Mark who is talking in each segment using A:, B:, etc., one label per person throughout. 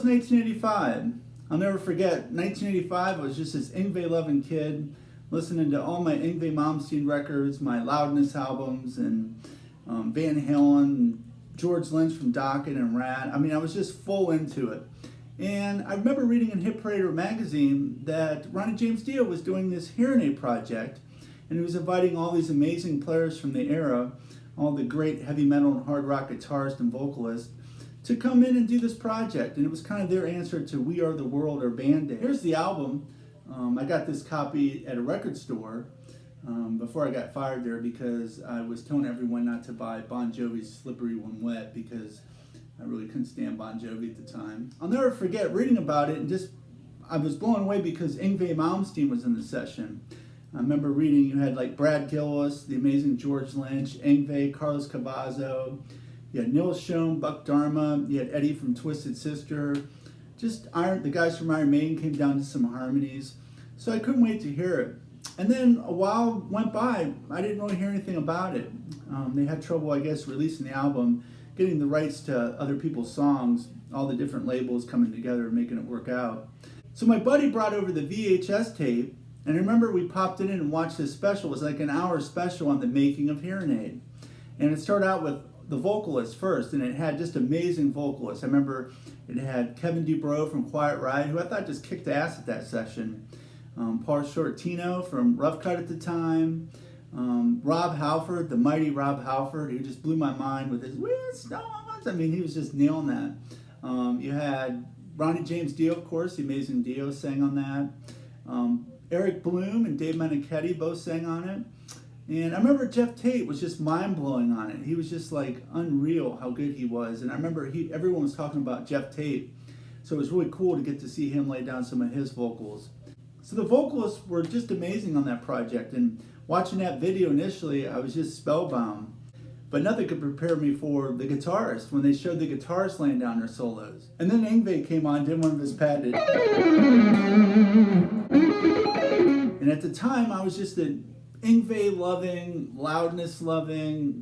A: was 1985. I'll never forget, 1985, I was just this Yngwie-loving kid, listening to all my Yngwie Malmsteen records, my Loudness albums, and Van Halen, George Lynch from Dokken and Rat. I mean, I was just full into it. And I remember reading in Hit Parader magazine that Ronnie James Dio was doing this hearing aid project, and he was inviting all these amazing players from the era, all the great heavy metal and hard rock guitarists and vocalists, to come in and do this project. And it was kind of their answer to We Are the World or Band Aid. Here's the album. I got this copy at a record store before I got fired there, because I was telling everyone not to buy Bon Jovi's Slippery When Wet, because I really couldn't stand Bon Jovi at the time. I'll never forget reading about it, and I was blown away because Yngwie Malmsteen was in the session. I remember reading, you had like Brad Gillis, the amazing George Lynch, Yngwie, Carlos Cavazo, you had Neil Schon, Buck Dharma, you had Eddie from Twisted Sister, the guys from Iron Maiden came down to some harmonies. So I couldn't wait to hear it. And then a while went by, I didn't really hear anything about it. They had trouble, I guess, releasing the album, getting the rights to other people's songs, all the different labels coming together and making it work out. So my buddy brought over the VHS tape, and I remember we popped it in and watched this special. It was like an hour special on the making of hearing aid. And it started out with the vocalist first, and it had just amazing vocalists. I remember it had Kevin DuBrow from Quiet Riot, who I thought just kicked ass at that session. Paul Shortino from Rough Cut at the time. Rob Halford, the mighty Rob Halford, who just blew my mind with his Weird Storms. I mean, he was just nailing that. You had Ronnie James Dio, of course, the amazing Dio sang on that. Eric Bloom and Dave Meniketti both sang on it. And I remember Jeff Tate was just mind-blowing on it. He was just like unreal how good he was. And I remember everyone was talking about Jeff Tate. So it was really cool to get to see him lay down some of his vocals. So the vocalists were just amazing on that project. And watching that video initially, I was just spellbound. But nothing could prepare me for the guitarist when they showed the guitarists laying down their solos. And then Yngwie came on, did one of his patented. And at the time, I was just a Yngwie loving, loudness loving,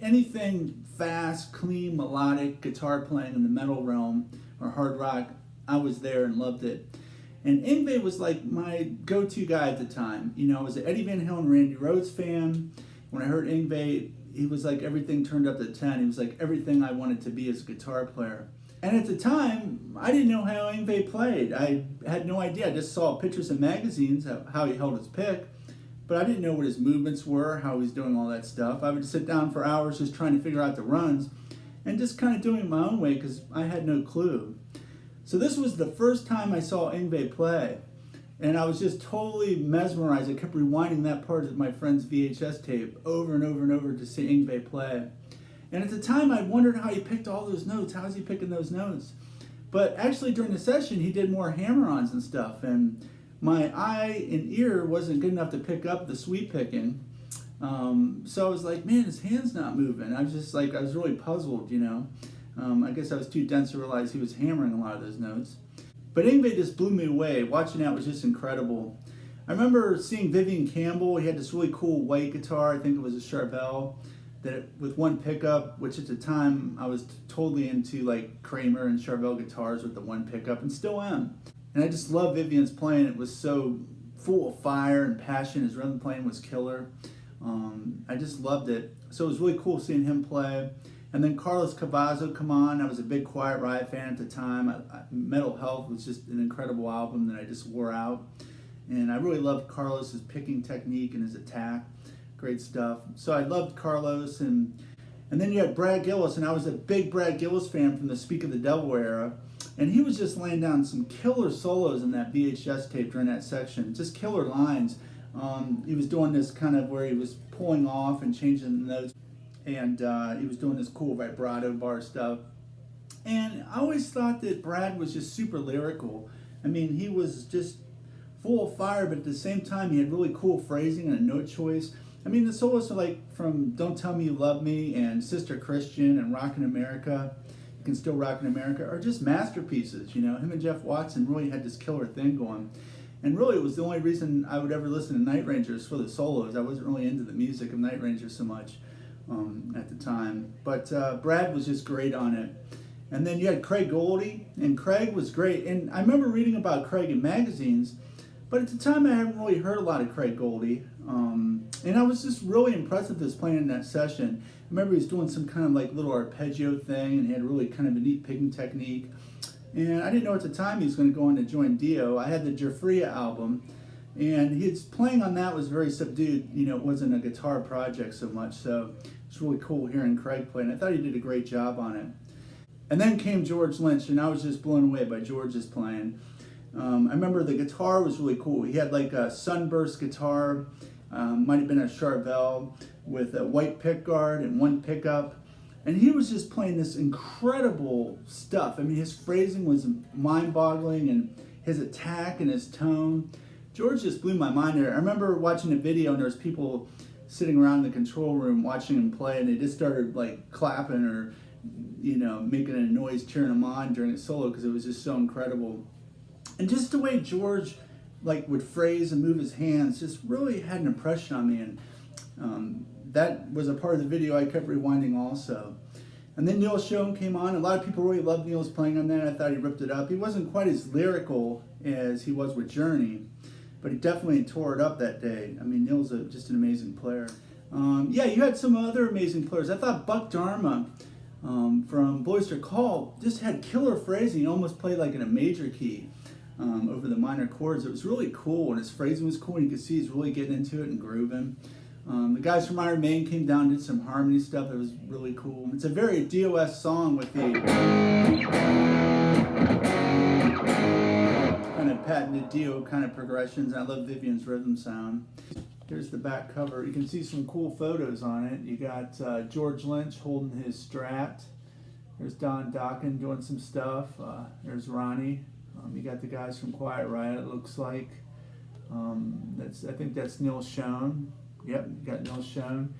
A: anything fast, clean, melodic guitar playing in the metal realm or hard rock, I was there and loved it. And Yngwie was like my go-to guy at the time. I was an Eddie Van Halen, Randy Rhoads fan. When I heard Yngwie, he was like everything turned up to 10. He was like everything I wanted to be as a guitar player. And at the time, I didn't know how Yngwie played. I had no idea. I just saw pictures in magazines of how he held his pick. But I didn't know what his movements were, how he was doing all that stuff. I would sit down for hours just trying to figure out the runs and just kind of doing it my own way because I had no clue. So this was the first time I saw Yngwie play. And I was just totally mesmerized. I kept rewinding that part of my friend's VHS tape over and over and over to see Yngwie play. And at the time, I wondered how he picked all those notes. How is he picking those notes? But actually, during the session, he did more hammer-ons and stuff. And my eye and ear wasn't good enough to pick up the sweep picking. So I was like, man, his hand's not moving. I was really puzzled, I guess I was too dense to realize he was hammering a lot of those notes. But Yngwie just blew me away. Watching that was just incredible. I remember seeing Vivian Cambell. He had this really cool white guitar. I think it was a Charvel, with one pickup, which at the time I was totally into like Kramer and Charvel guitars with the one pickup, and still am. And I just love Vivian's playing. It was so full of fire and passion. His rhythm playing was killer. I just loved it. So it was really cool seeing him play. And then Carlos Cavazo come on. I was a big Quiet Riot fan at the time. Metal Health was just an incredible album that I just wore out. And I really loved Carlos's picking technique and his attack. Great stuff. So I loved Carlos. And then you had Brad Gillis. And I was a big Brad Gillis fan from the Speak of the Devil era. And he was just laying down some killer solos in that VHS tape during that section. Just killer lines. He was doing this kind of where he was pulling off and changing the notes. And he was doing this cool vibrato bar stuff. And I always thought that Brad was just super lyrical. I mean, he was just full of fire, but at the same time, he had really cool phrasing and a note choice. I mean, the solos are like from Don't Tell Me You Love Me and Sister Christian and Rockin' America, You Can Still Rockin' America, are just masterpieces. Him and Jeff Watson really had this killer thing going. And really, it was the only reason I would ever listen to Night Rangers for the solos. I wasn't really into the music of Night Rangers so much at the time. But Brad was just great on it. And then you had Craig Goldy, and Craig was great. And I remember reading about Craig in magazines, but at the time I hadn't really heard a lot of Craig Goldy. And I was just really impressed with this playing in that session. I remember he was doing some kind of like little arpeggio thing, and he had really kind of a neat picking technique. And I didn't know at the time he was going to go on to join Dio. I had the Jafria album, and his playing on that was very subdued. You know, it wasn't a guitar project so much, so it's really cool hearing Craig play, and I thought he did a great job on it. And then came George Lynch, and I was just blown away by George's playing. I remember the guitar was really cool. He had like a sunburst guitar, might have been a Charvel, with a white pickguard and one pickup. And he was just playing this incredible stuff. I mean, his phrasing was mind-boggling, and his attack and his tone. George just blew my mind there. I remember watching a video, and there was people sitting around the control room watching him play, and they just started like clapping or, you know, making a noise cheering him on during a solo because it was just so incredible. And just the way George like would phrase and move his hands just really had an impression on me, and that was a part of the video I kept rewinding also. And then Neil Schon came on. A lot of people really loved Neil's playing on that. I thought he ripped it up. He wasn't quite as lyrical as he was with Journey, but he definitely tore it up that day. I mean, Neil's just an amazing player. Yeah, you had some other amazing players. I thought Buck Dharma from Boys to Call just had killer phrasing. He almost played like in a major key over the minor chords. It was really cool, and his phrasing was cool. And you could see he's really getting into it and grooving. The guys from Iron Maiden came down and did some harmony stuff. It was really cool. It's a very DOS song with the kind of patented Dio kind of progressions. I love Vivian's rhythm sound. Here's the back cover. You can see some cool photos on it. You got George Lynch holding his Strat. There's Don Dokken doing some stuff. There's Ronnie. You got the guys from Quiet Riot, it looks like. I think that's Neil Schon. Yep, you got Neil Schon.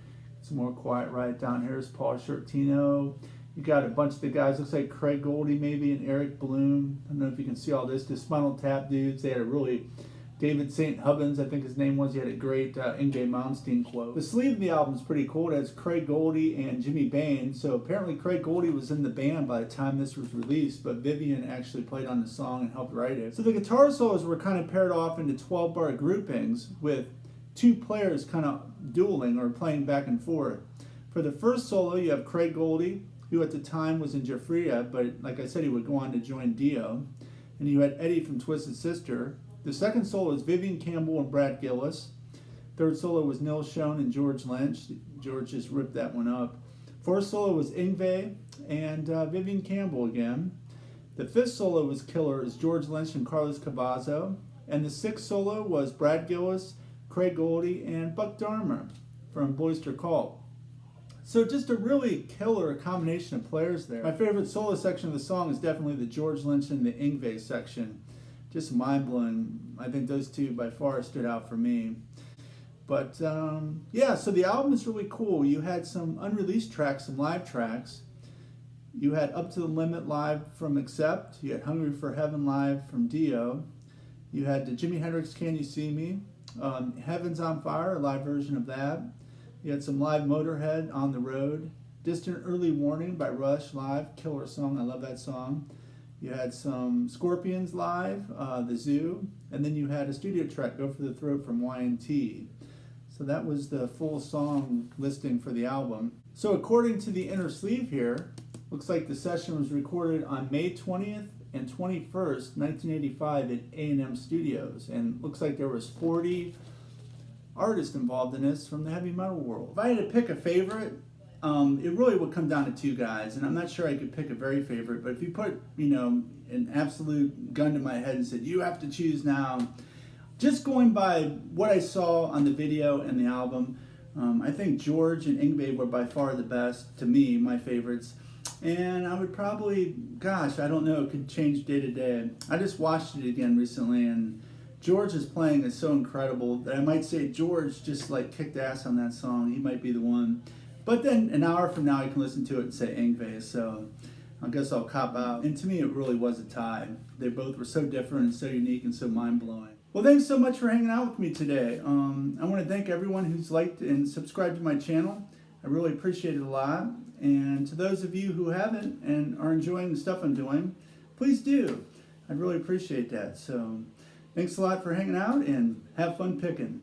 A: Some more Quiet Riot down here is Paul Shortino. You got a bunch of the guys, looks like Craig Goldy maybe, and Eric Bloom. I don't know if you can see all this. The Spinal Tap dudes, they had a really, David St. Hubbins, I think his name was, he had a great Yngwie Malmsteen quote. The sleeve of the album is pretty cool. It has Craig Goldy and Jimmy Bain. So apparently Craig Goldy was in the band by the time this was released, but Vivian actually played on the song and helped write it. So the guitar solos were kind of paired off into 12-bar groupings with two players kind of dueling or playing back and forth. For the first solo, you have Craig Goldy, who at the time was in Jafria, but like I said, he would go on to join Dio. And you had Eddie from Twisted Sister. The second solo is Vivian Cambell and Brad Gillis. Third solo was Neil Schon and George Lynch. George just ripped that one up. Fourth solo was Yngwie and Vivian Cambell again. The fifth solo was killer, is George Lynch and Carlos Cavazo. And the sixth solo was Brad Gillis, Craig Goldy, and Buck Dharma from Boys to Call. So just a really killer combination of players there. My favorite solo section of the song is definitely the George Lynch and the Yngwie section. Just mind-blowing. I think those two by far stood out for me. But yeah, so the album is really cool. You had some unreleased tracks, some live tracks. You had Up to the Limit live from Accept. You had Hungry for Heaven live from Dio. You had the Jimi Hendrix Can You See Me? Heaven's on Fire, a live version of that. You had some live Motorhead, On the Road. Distant Early Warning by Rush live, killer song, I love that song. You had some Scorpions live, The Zoo, and then you had a studio track, Go for the Throat from Y&T. So that was the full song listing for the album. So according to the inner sleeve here, looks like the session was recorded on May 20th and 21st, 1985 at A&M Studios, and looks like there was 40 artists involved in this from the heavy metal world. If I had to pick a favorite, it really would come down to two guys, and I'm not sure I could pick a very favorite, but if you put, you know, an absolute gun to my head and said, you have to choose now, just going by what I saw on the video and the album, I think George and Yngwie were by far the best, to me, my favorites. And I would probably, gosh, I don't know, it could change day to day. I just watched it again recently, and George's playing is so incredible that I might say George just like kicked ass on that song. He might be the one. But then an hour from now, I can listen to it and say Yngwie, so I guess I'll cop out. And to me, it really was a tie. They both were so different and so unique and so mind-blowing. Well, thanks so much for hanging out with me today. I want to thank everyone who's liked and subscribed to my channel. I I really appreciate it a lot. And to those of you who haven't and are enjoying the stuff I'm doing, please do. I'd really appreciate that. So thanks a lot for hanging out and have fun picking.